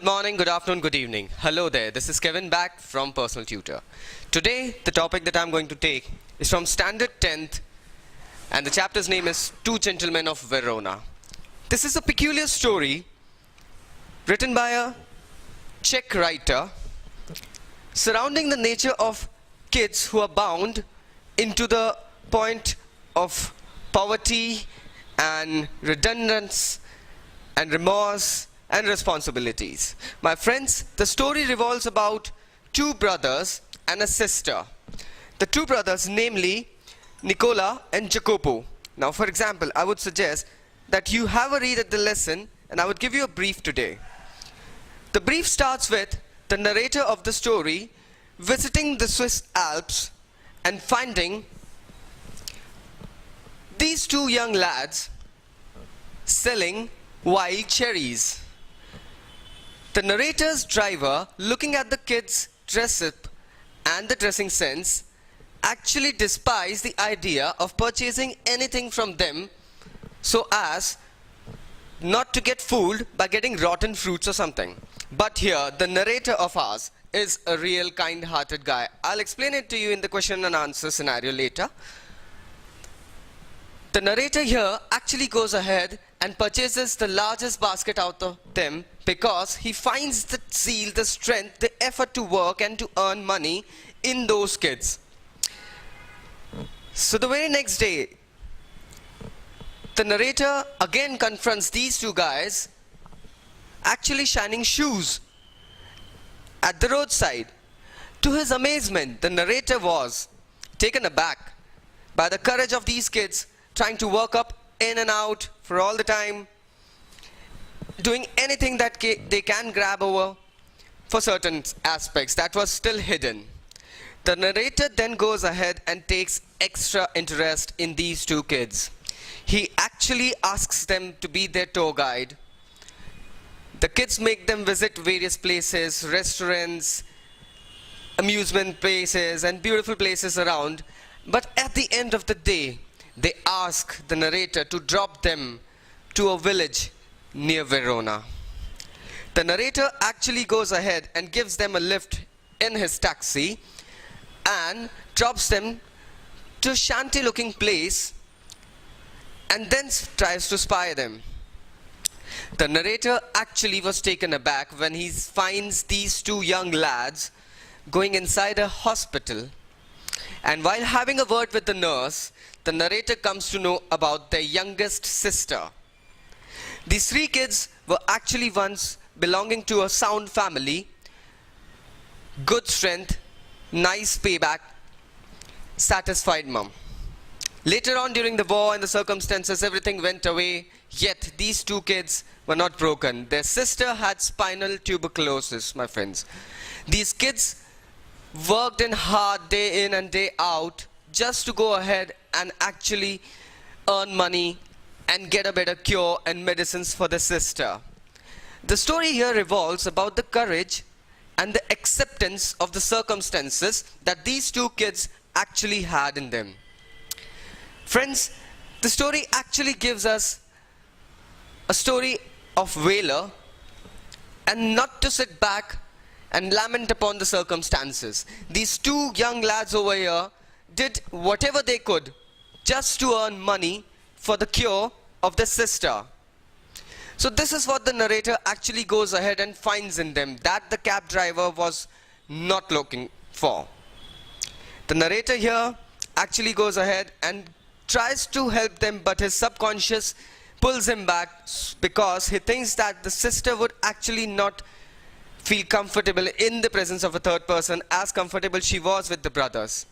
Good morning, good afternoon, good evening. Hello there, this is Kevin back from Personal Tutor. Today, the topic that I'm going to take is from Standard 10th, and the chapter's name is Two Gentlemen of Verona. This is a peculiar story written by a Czech writer surrounding the nature of kids who are bound into the point of poverty and redundance and remorse and responsibilities. My friends, the story revolves about two brothers and a sister. The two brothers, namely Nicola and Jacopo. Now, for example, I would suggest that you have a read at the lesson, and I would give you a brief today. The brief starts with the narrator of the story visiting the Swiss Alps and finding these two young lads selling wild cherries. The narrator's driver, looking at the kids' dress-up and the dressing sense, actually despised the idea of purchasing anything from them so as not to get fooled by getting rotten fruits or something. But here, the narrator of ours is a real kind-hearted guy. I'll explain it to you in the question and answer scenario later. The narrator here actually goes ahead and purchases the largest basket out of them because he finds the zeal, the strength, the effort to work and to earn money in those kids. So the very next day, the narrator again confronts these two guys actually shining shoes at the roadside. To his amazement, the narrator was taken aback by the courage of these kids trying to work up in and out for all the time, doing anything that they can grab over for certain aspects that was still hidden. The narrator then goes ahead and takes extra interest in these two kids. He actually asks them to be their tour guide. The kids make them visit various places, restaurants, amusement places, and beautiful places around. But at the end of the day, they ask the narrator to drop them to a village near Verona. The narrator actually goes ahead and gives them a lift in his taxi and drops them to a shanty-looking place and then tries to spy them. The narrator actually was taken aback when he finds these two young lads going inside a hospital, and while having a word with the nurse, the narrator comes to know about their youngest sister. These three kids were actually once belonging to a sound family, good strength, nice payback, satisfied mom. Later on during the war and the circumstances, everything went away, yet these two kids were not broken. Their sister had spinal tuberculosis, my friends. These kids worked in hard day in and day out just to go ahead and actually earn money and get a better cure and medicines for the sister. The story here revolves about the courage and the acceptance of the circumstances that these two kids actually had in them. Friends, the story actually gives us a story of valor and not to sit back and lament upon the circumstances. These two young lads over here did whatever they could just to earn money for the cure of the sister. So this is what the narrator actually goes ahead and finds in them that the cab driver was not looking for. The narrator here actually goes ahead and tries to help them, but his subconscious pulls him back because he thinks that the sister would actually not feel comfortable in the presence of a third person as comfortable she was with the brothers.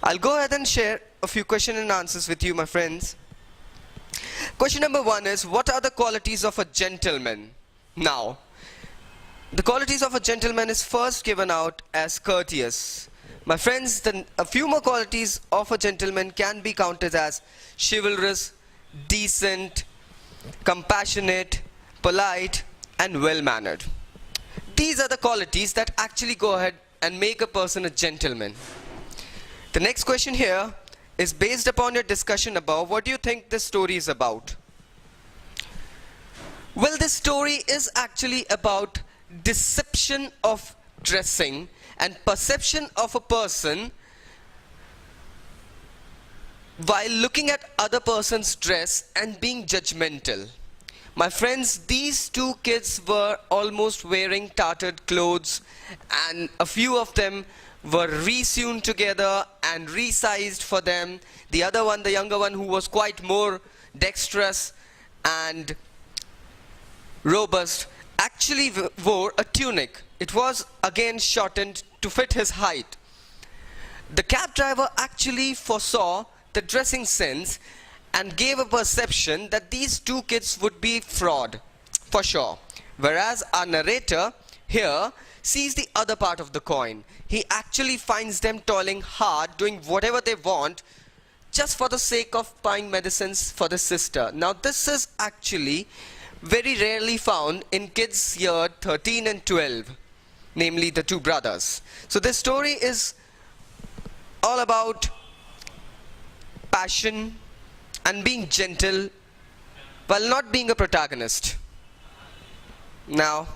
I'll go ahead and share a few questions and answers with you, my friends. Question number 1 is, what are the qualities of a gentleman? Now, the qualities of a gentleman is first given out as courteous. My friends, a few more qualities of a gentleman can be counted as chivalrous, decent, compassionate, polite, and well-mannered. These are the qualities that actually go ahead and make a person a gentleman. The next question here is based upon your discussion above. What do you think this story is about? Well, this story is actually about deception of dressing and perception of a person while looking at other person's dress and being judgmental. My friends, these two kids were almost wearing tattered clothes, and a few of them were resewn together and resized for them. The other one, the younger one, who was quite more dexterous and robust, actually wore a tunic. It was again shortened to fit his height. The cab driver actually foresaw the dressing sense and gave a perception that these two kids would be fraud, for sure. Whereas our narrator here sees the other part of the coin. He actually finds them toiling hard, doing whatever they want, just for the sake of buying medicines for the sister. Now this is actually very rarely found in kids year 13 and 12, namely the two brothers. So this story is all about passion and being gentle while not being a protagonist. Now,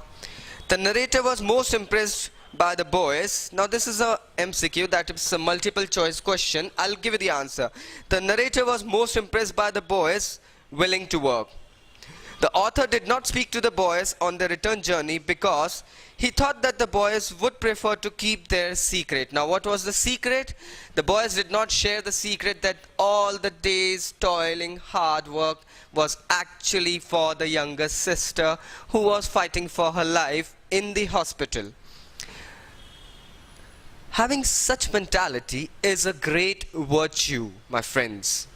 the narrator was most impressed by the boys. Now this is a MCQ, that is a multiple choice question. I'll give you the answer. The narrator was most impressed by the boys willing to work. The author did not speak to the boys on their return journey because he thought that the boys would prefer to keep their secret. Now what was the secret? The boys did not share the secret that all the day's toiling hard work was actually for the younger sister who was fighting for her life in the hospital. Having such mentality is a great virtue, my friends.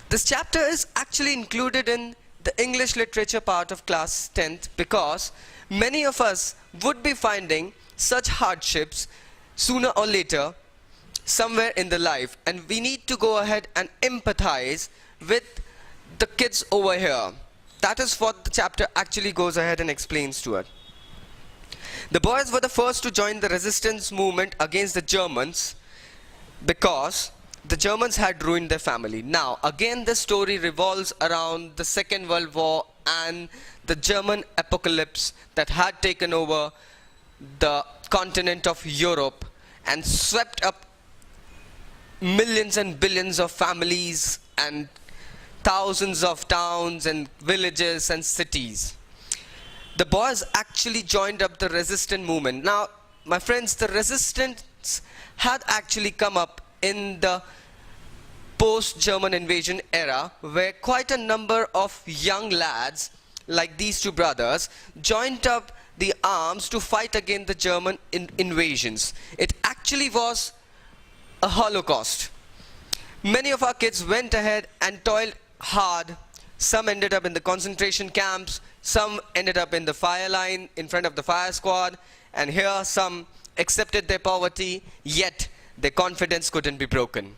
This chapter is actually included in the English literature part of class 10th because many of us would be finding such hardships sooner or later somewhere in the life, and we need to go ahead and empathize with the kids over here. That is what the chapter actually goes ahead and explains to us. The boys were the first to join the resistance movement against the Germans because the Germans had ruined their family. Now, again, the story revolves around the Second World War and the German apocalypse that had taken over the continent of Europe and swept up millions and billions of families and thousands of towns and villages and cities. The boys actually joined up the resistance movement. Now, my friends, the resistance had actually come up in the post-German invasion era, where quite a number of young lads, like these two brothers, joined up the arms to fight against the German invasions. It actually was a Holocaust. Many of our kids went ahead and toiled hard. Some ended up in the concentration camps, some ended up in the fire line in front of the fire squad, and here some accepted their poverty, yet their confidence couldn't be broken.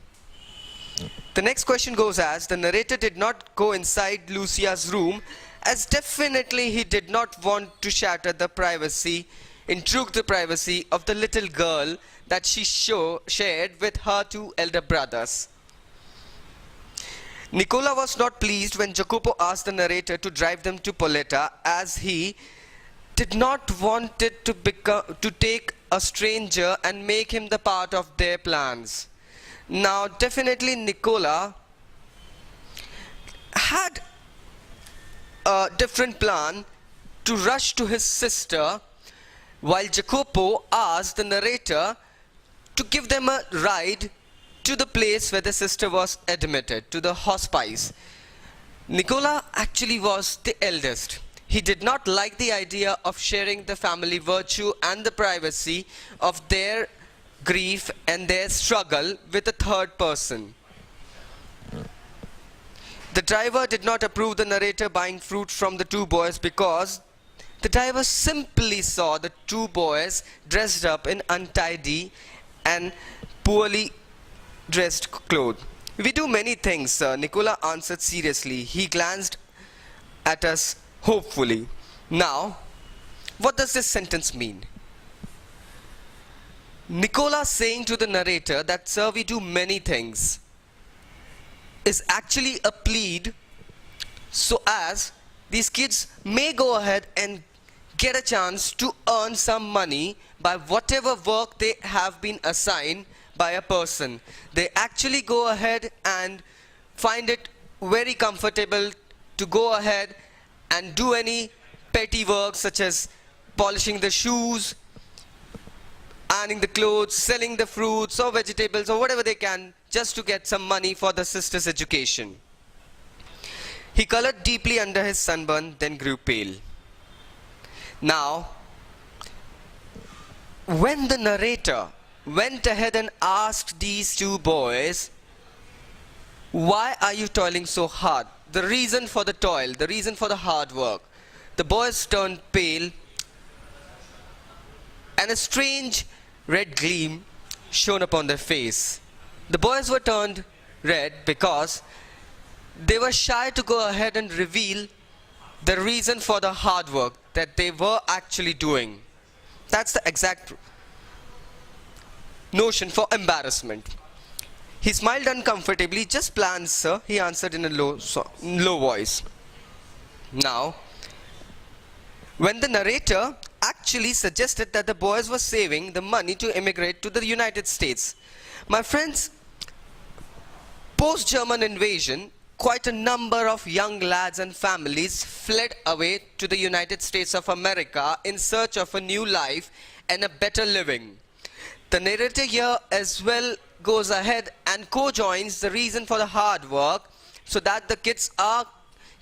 The next question goes as, the narrator did not go inside Lucia's room as definitely he did not want to shatter the privacy, intrude the privacy of the little girl that she shared with her two elder brothers. Nicola was not pleased when Jacopo asked the narrator to drive them to Poletta, as he did not want it to take a stranger and make him the part of their plans. Now, definitely Nicola had a different plan to rush to his sister, while Jacopo asked the narrator to give them a ride to the place where the sister was admitted, to the hospice. Nicola actually was the eldest. He did not like the idea of sharing the family virtue and the privacy of their grief and their struggle with a third person. The driver did not approve the narrator buying fruit from the two boys because the driver simply saw the two boys dressed up in untidy and poorly dressed clothes. We do many things, sir, Nicola answered seriously. He glanced at us hopefully. Now, what does this sentence mean? Nicola saying to the narrator that, sir, we do many things, is actually a plead so as these kids may go ahead and get a chance to earn some money by whatever work they have been assigned by a person. They actually go ahead and find it very comfortable to go ahead and do any petty work such as polishing the shoes, ironing the clothes, selling the fruits or vegetables or whatever they can just to get some money for the sister's education. He colored deeply under his sunburn, then grew pale. Now, when the narrator went ahead and asked these two boys, why are you toiling so hard? The reason for the toil, the reason for the hard work. The boys turned pale and a strange red gleam shone upon their face. The boys were turned red because they were shy to go ahead and reveal the reason for the hard work that they were actually doing. That's the exact notion for embarrassment. He smiled uncomfortably. Just plans, sir, he answered in a low voice. Now, when the narrator actually suggested that the boys were saving the money to immigrate to the United States. My friends, post-German invasion, quite a number of young lads and families fled away to the United States of America in search of a new life and a better living. The narrator here as well goes ahead and co-joins the reason for the hard work so that the kids are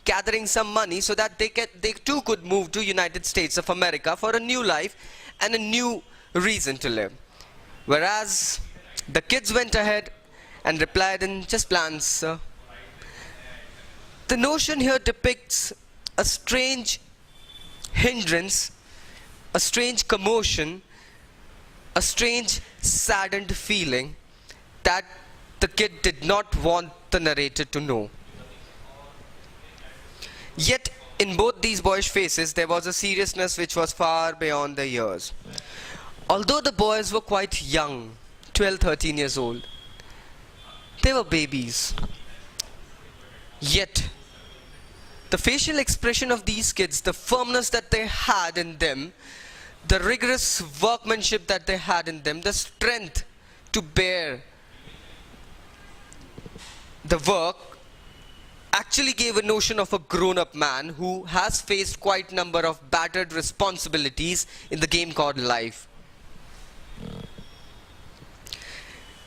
gathering some money so that they too could move to United States of America for a new life and a new reason to live. Whereas the kids went ahead and replied in just plans, sir. The notion here depicts a strange hindrance, a strange commotion, a strange saddened feeling that the kid did not want the narrator to know. Yet in both these boyish faces there was a seriousness which was far beyond their years. Although the boys were quite young, 12, 13 years old, they were babies. Yet the facial expression of these kids, the firmness that they had in them, the rigorous workmanship that they had in them, the strength to bear the work, actually gave a notion of a grown-up man who has faced quite a number of battered responsibilities in the game called life.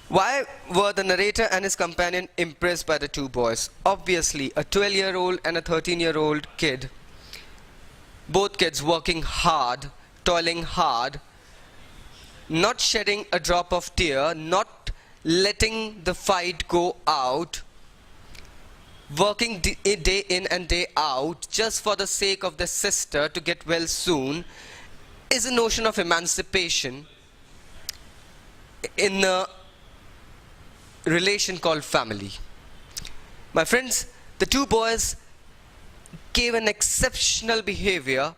Why were the narrator and his companion impressed by the two boys? Obviously, a 12-year-old and a 13-year-old kid, both kids working hard, toiling hard, not shedding a drop of tear, not letting the fight go out, working day in and day out just for the sake of the sister to get well soon, is a notion of emancipation in a relation called family. My friends, the two boys gave an exceptional behavior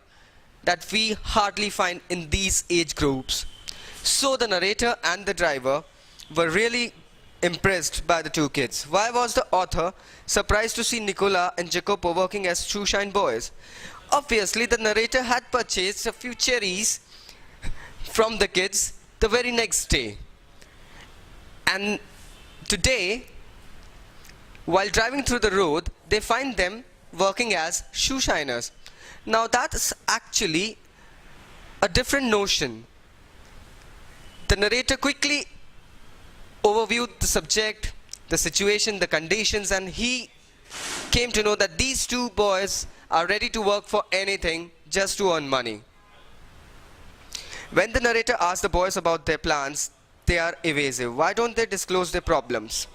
that we hardly find in these age groups. So the narrator and the driver were really impressed by the two kids. Why was the author surprised to see Nicola and Jacopo working as shoeshine boys? Obviously, the narrator had purchased a few cherries from the kids the very next day. And today, while driving through the road, they find them working as shoe shiners. Now that's actually a different notion. The narrator quickly overviewed the subject, the situation, the conditions, and he came to know that these two boys are ready to work for anything just to earn money. When the narrator asked the boys about their plans, they are evasive. Why don't they disclose their problems?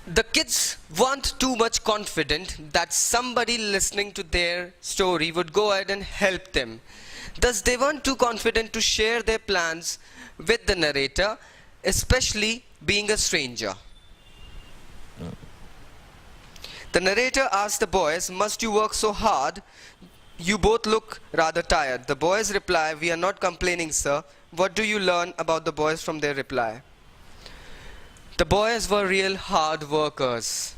The kids weren't too much confident that somebody listening to their story would go ahead and help them. Thus, they weren't too confident to share their plans with the narrator, especially being a stranger. The narrator asked the boys, "Must you work so hard? You both look rather tired." The boys reply, "We are not complaining, sir." What do you learn about the boys from their reply? The boys were real hard workers.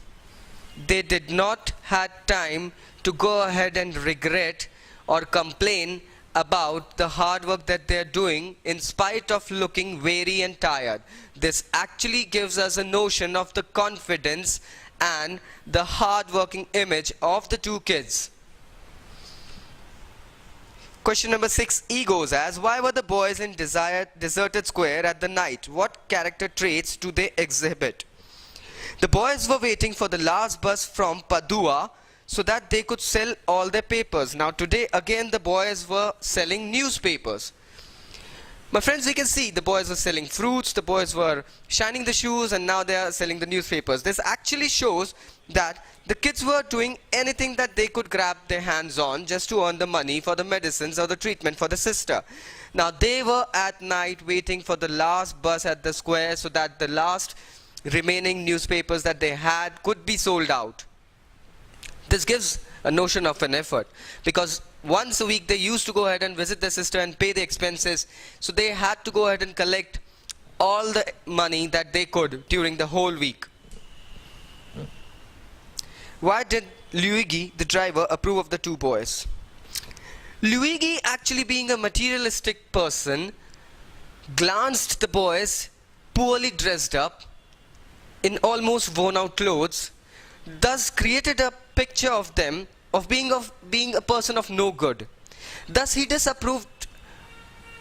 they did not had time to go ahead and regret or complain about the hard work that they're doing in spite of looking weary and tired. This actually gives us a notion of the confidence and the hard-working image of the two kids. Question number 6E goes as, why were the boys in deserted square at the night? What character traits do they exhibit? The boys were waiting for the last bus from Padua so that they could sell all their papers. Now today again the boys were selling newspapers. My friends, we can see the boys were selling fruits, the boys were shining the shoes, and now they are selling the newspapers. This actually shows that the kids were doing anything that they could grab their hands on just to earn the money for the medicines or the treatment for the sister. Now they were at night waiting for the last bus at the square so that the last remaining newspapers that they had could be sold out. This gives a notion of an effort, because once a week they used to go ahead and visit their sister and pay the expenses, so they had to go ahead and collect all the money that they could during the whole week. Why did Luigi, the driver, approve of the two boys? Luigi, actually being a materialistic person, glanced the boys poorly dressed up in almost worn out clothes, thus created a picture of them of being a person of no good. Thus he disapproved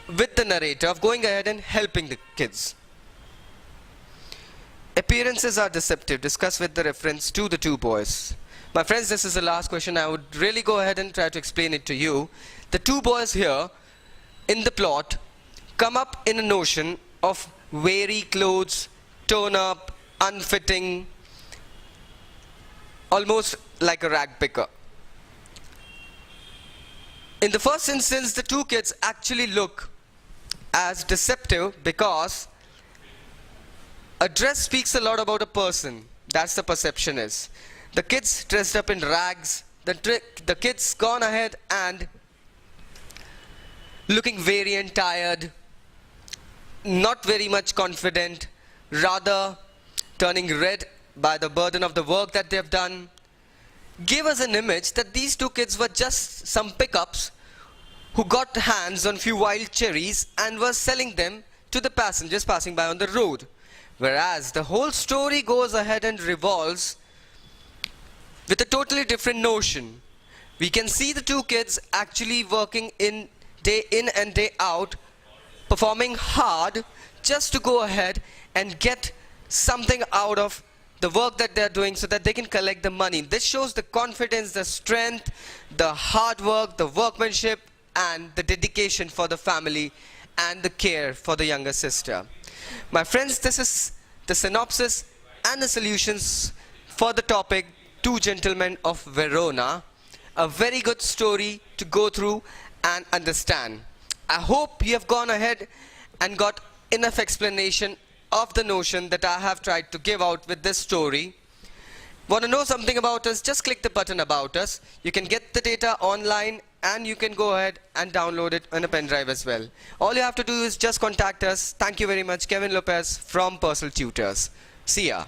with the narrator of going ahead and helping the kids. Appearances are deceptive. Discuss with the reference to the two boys. My friends, this is the last question. I would really go ahead and try to explain it to you. The two boys here in the plot come up in a notion of weary clothes, torn up, unfitting, almost like a rag picker. In the first instance, the two kids actually look as deceptive because a dress speaks a lot about a person. That's the perception is. The kids dressed up in rags, the kids gone ahead and looking weary and tired, not very much confident, rather turning red by the burden of the work that they've done, give us an image that these two kids were just some pickups who got hands on few wild cherries and were selling them to the passengers passing by on the road. Whereas the whole story goes ahead and revolves with a totally different notion. We can see the two kids actually working day in and day out, performing hard just to go ahead and get something out of the work that they're doing so that they can collect the money. This shows the confidence, the strength, the hard work, the workmanship, and the dedication for the family and the care for the younger sister. My friends, this is the synopsis and the solutions for the topic Two Gentlemen of Verona. A very good story to go through and understand. I hope you have gone ahead and got enough explanation of the notion that I have tried to give out with this story. Want to know something about us? Just click the button about us. You can get the data online and you can go ahead and download it on a pen drive as well. All you have to do is just contact us. Thank you very much. Kevin Lopez from Personal Tutors. See ya.